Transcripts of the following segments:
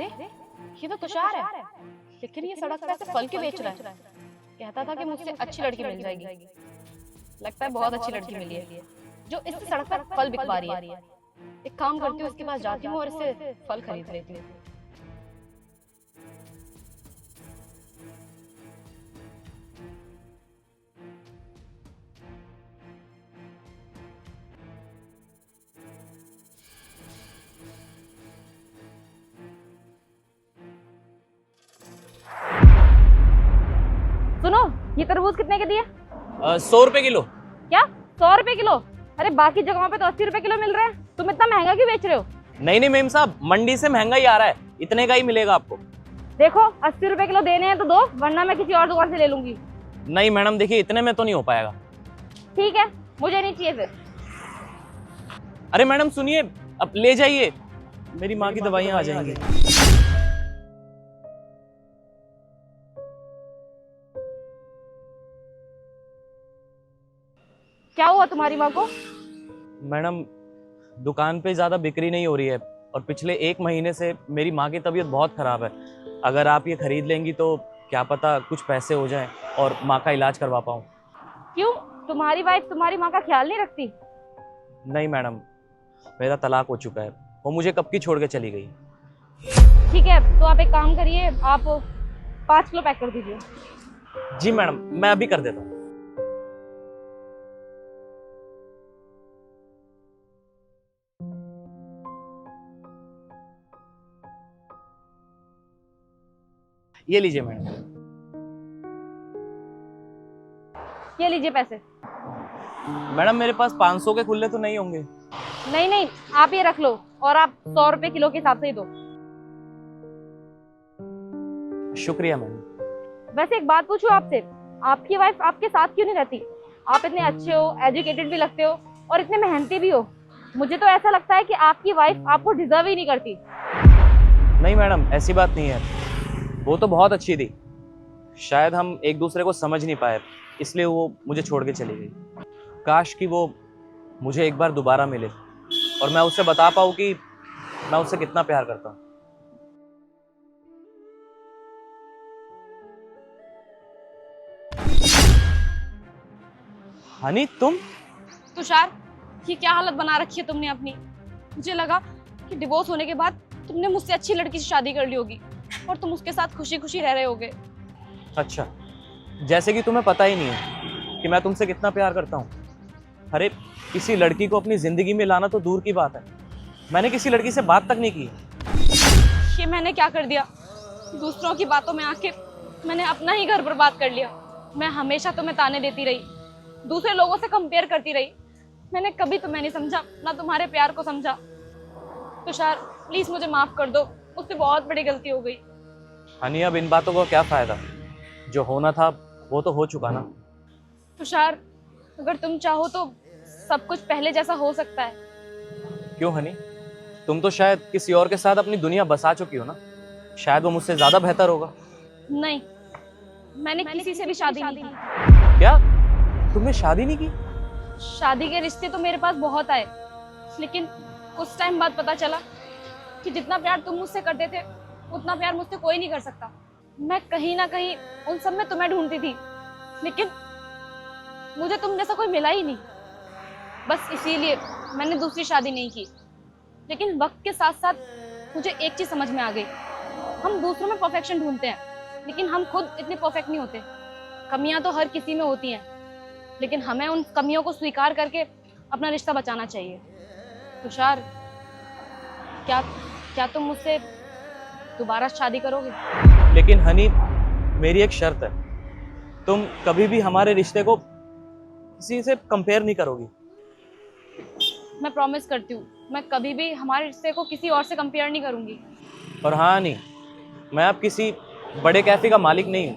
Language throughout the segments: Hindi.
अरे ये तो तुषार है, लेकिन ये सड़क पे ऐसे फल क्यों बेच रहा है? कहता था कि मुझसे अच्छी लड़की मिल जाएगी। लगता है बहुत अच्छी लड़की मिली है जो इस सड़क पर फल बिकवा रही है। एक काम करती हूँ, इसके पास जाती हूँ और इससे फल खरीद लेती हूँ। सुनो, ये तरबूज कितने के दिए? 100 रुपए किलो। क्या 100 रुपए किलो? अरे बाकी जगहों पे तो 80 रुपए किलो मिल रहा है, तुम इतना महंगा क्यों बेच रहे हो? नहीं मेम साहब, मंडी से महंगा ही आ रहा है, इतने का ही मिलेगा आपको। देखो 80 रुपए किलो देने हैं तो दो, वरना मैं किसी और दुकान से ले लूंगी। नहीं मैडम देखिए, इतने में तो नहीं हो पाएगा। ठीक है, मुझे नहीं चाहिए फिर। अरे मैडम सुनिए, अब ले जाइए, मेरी माँ की दवाइयाँ आ जाएंगी। क्या हुआ तुम्हारी माँ को? मैडम दुकान पे ज़्यादा बिक्री नहीं हो रही है और पिछले 1 महीने से मेरी माँ की तबीयत बहुत ख़राब है। अगर आप ये खरीद लेंगी तो क्या पता कुछ पैसे हो जाएं और माँ का इलाज करवा पाऊँ। क्यों, तुम्हारी वाइफ तुम्हारी माँ का ख्याल नहीं रखती? नहीं मैडम, मेरा तलाक हो चुका है, वो मुझे कब की छोड़ के चली गई। ठीक है, तो आप एक काम करिए, आप 5 किलो पैक कर दीजिए। जी मैडम, मैं अभी कर देता हूँ। ये लीजिए मैडम। ये लीजिए पैसे। मैडम मेरे पास 500 के खुले तो नहीं होंगे। नहीं नहीं, आप ये रख लो और आप 100 रुपए किलो के हिसाब से ही दो। शुक्रिया मैडम। वैसे एक बात पूछूं आपसे, आपकी वाइफ आपके साथ क्यों नहीं रहती? आप इतने अच्छे हो, एजुकेटेड भी लगते हो और इतने मेहनती भी हो। मुझे तो ऐसा लगता है कि आपकी वाइफ आपको डिजर्व ही नहीं करती। नहीं मैडम, ऐसी बात नहीं है, वो तो बहुत अच्छी थी, शायद हम एक दूसरे को समझ नहीं पाए, इसलिए वो मुझे छोड़ के चली गई। काश कि वो मुझे एक बार दोबारा मिले और मैं उससे बता पाऊँ कि मैं उससे कितना प्यार करता हूँ। हनी तुम? तुषार, ये क्या हालत बना रखी है तुमने अपनी। मुझे लगा कि डिवोर्स होने के बाद तुमने मुझसे अच्छी लड़की से शादी कर ली होगी और तुम उसके साथ खुशी खुशी रह रहे होगे। अच्छा, जैसे कि तुम्हें पता ही नहीं है कि मैं तुमसे कितना प्यार करता हूँ। अरे किसी लड़की को अपनी जिंदगी में लाना तो दूर की बात है, मैंने किसी लड़की से बात तक नहीं की। ये मैंने क्या कर दिया? दूसरों की बातों में आके मैंने अपना ही घर बर्बाद कर लिया। मैं हमेशा तुम्हें ताने देती रही, दूसरे लोगों से कंपेयर करती रही। मैंने कभी तुम्हें नहीं समझा, ना तुम्हारे प्यार को समझा। तुषार प्लीज मुझे माफ कर दो, मुझसे बहुत बड़ी गलती हो गई। हनी अब इन बातों का क्या फायदा, जो होना था वो तो हो चुका ना। तुषार अगर तुम चाहो तो सब कुछ पहले जैसा हो सकता है। क्यों हनी, तुम तो शायद किसी और के साथ अपनी दुनिया बसा चुकी हो ना, शायद वो मुझसे ज्यादा बेहतर होगा। नहीं, मैंने किसी से भी शादी नहीं की। क्या तुमने शादी नहीं की? शादी के रिश्ते तो मेरे पास बहुत आए, लेकिन कुछ टाइम बाद पता चला कि जितना प्यार तुम मुझसे करते थे उतना प्यार मुझसे कोई नहीं कर सकता। मैं कहीं ना कहीं उन सब में तुम्हें ढूंढती थी, लेकिन मुझे तुम जैसा कोई मिला ही नहीं। बस इसीलिए मैंने दूसरी शादी नहीं की। लेकिन वक्त के साथ साथ मुझे एक चीज समझ में आ गई, हम दूसरों में परफेक्शन ढूंढते हैं, लेकिन हम खुद इतने परफेक्ट नहीं होते। कमियां तो हर किसी में होती हैं, लेकिन हमें उन कमियों को स्वीकार करके अपना रिश्ता बचाना चाहिए। तुषार, क्या क्या तुम मुझसे दोबारा शादी करोगे? लेकिन हनी, मेरी एक शर्त है, तुम कभी भी हमारे रिश्ते को किसी से कंपेयर नहीं करोगी। मैं प्रॉमिस करती हूँ, मैं कभी भी हमारे रिश्ते को किसी और से कंपेयर नहीं करूंगी। और हाँ हनी, मैं अब किसी बड़े कैफे का मालिक नहीं हूँ,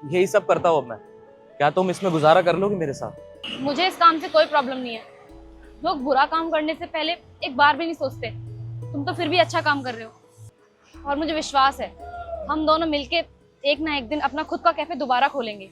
यही सब करता हूँ अब मैं। क्या तुम इसमें गुजारा कर लोगी मेरे साथ? मुझे इस काम से कोई प्रॉब्लम नहीं है। लोग बुरा काम करने से पहले एक बार भी नहीं सोचते। तुम तो फिर भी अच्छा काम कर रहे हो और मुझे विश्वास है हम दोनों मिलके एक ना एक दिन अपना खुद का कैफे दोबारा खोलेंगे।